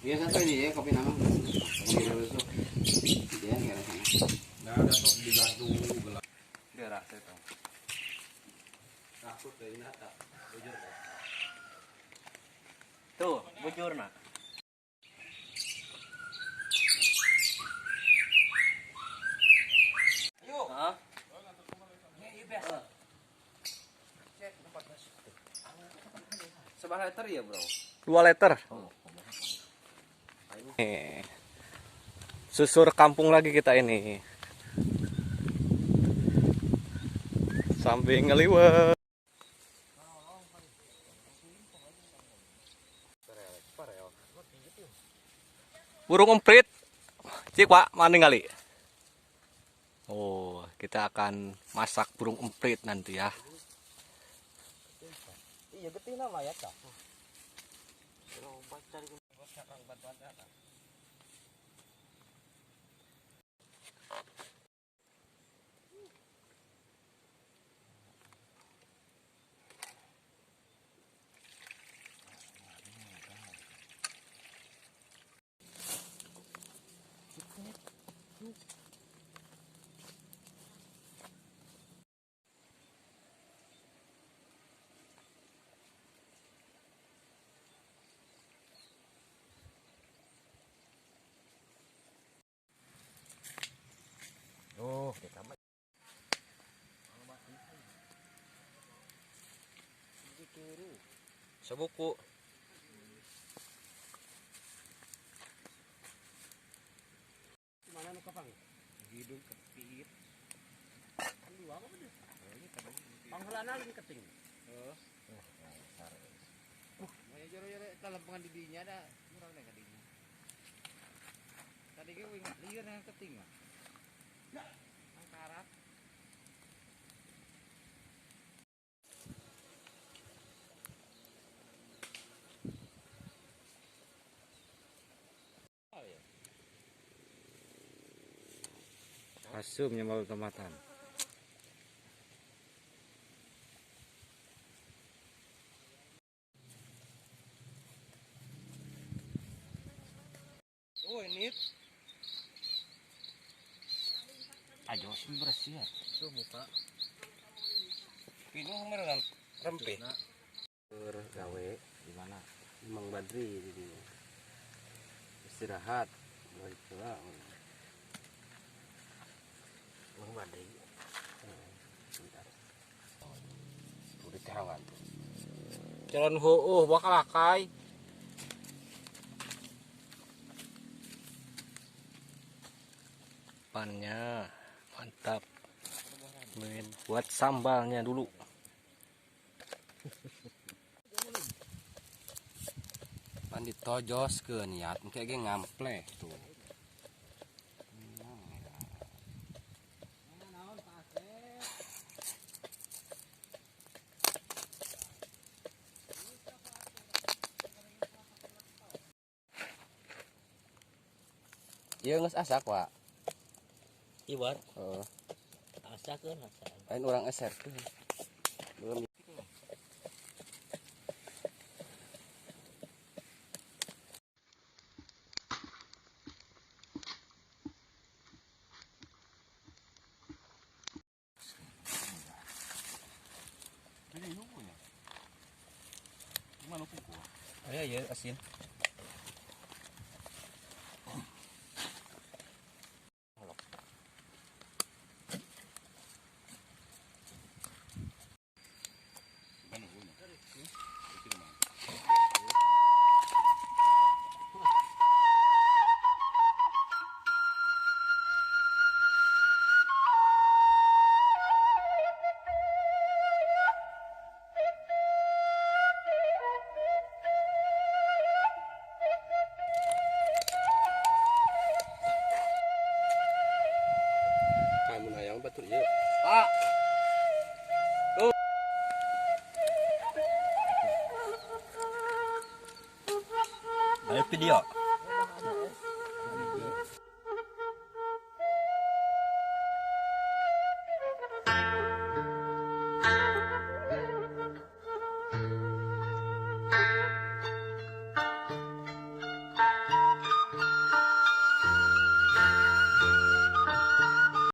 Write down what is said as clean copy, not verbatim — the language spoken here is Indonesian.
Iya satu ini ya kopi nama. Kopi rusuk. Dia nggak ada sana. Nggak ada sok di gardu gelap. Dia rasa itu. Takut dari nata. Bujur. Tuh, bujur nak. Ayo. Hah? Seberapa liter ya bro? 2 liter. Susur kampung lagi kita ini. Sambil ngeliwet. Burung emprit. Cik Pak, mana kali? Oh, kita akan masak burung emprit nanti ya. Iya getih nama ya kak. Oh, kita mah. Sebuku. Mana nu kapang? Hidung kepit. Kan dua apa bener? Panghalana lagi keting. Heeh. Maya jero-jero talempangan di dinya ada murang deh kadinya. Tadi ge wing lieur yang keting mah. Angkarat. Asum nyambal tomatan. Oh ini ajo bersih ya. Tuh muka. Ini merenang rempeh. Gawe di mana? Mang Badri di istirahat. Begitu lah. Mang Badri. Sebentar. Udah terawan. Jalan bakal akai. Pannya mantap. Buat sambalnya dulu. Pan ditojos ke niat kayak ge ngampleh tuh. Iya geus asak, Pak. Iwan, Heeh. asakeun asa. Lain urang eser tuh. Belum. Ayo ya asin. Kamu nayang batur ieu. Pak. Ada video.